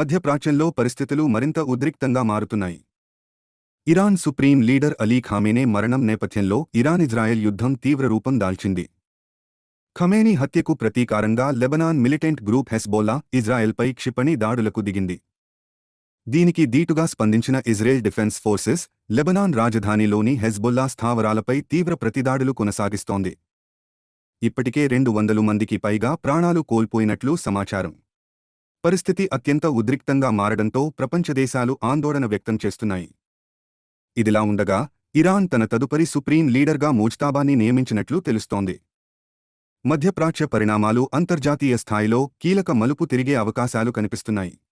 మధ్యప్రాచ్యంలో పరిస్థితులు మరింత ఉద్రిక్తంగా మారుతున్నాయి. Iran supreme leader Ali Khamenei మరణం నేపథ్యంలో ఇరాన్-ఇజ్రాయెల్ యుద్ధం తీవ్ర రూపం దాల్చింది. ఖమేనీ హత్యకు ప్రతీకారంగా లెబనాన్ మిలిటెంట్ గ్రూప్ హెజ్బోల్లా ఇజ్రాయెల్పై క్షిపణి దాడులకు దిగింది. దీనికి దీటుగా స్పందించిన ఇజ్రాయెల్ డిఫెన్స్ ఫోర్సెస్ లెబనాన్ రాజధానిలోని హెజ్బొల్లా స్థావరాలపై తీవ్ర ప్రతిదాడులు కొనసాగిస్తోంది. ఇప్పటికే 200 మందికి పైగా ప్రాణాలు కోల్పోయినట్లు సమాచారం. పరిస్థితి అత్యంత ఉద్రిక్తంగా మారడంతో ప్రపంచ దేశాలు ఆందోళన వ్యక్తం చేస్తున్నాయి. ఇదిలా ఉండగా ఇరాన్ తన తదుపరి సుప్రీం లీడర్గా ముజ్తబాని నియమించినట్లు తెలుస్తోంది. మధ్యప్రాచ్య పరిణామాలు అంతర్జాతీయ స్థాయిలో కీలక మలుపు తిరిగే అవకాశాలు కనిపిస్తున్నాయి.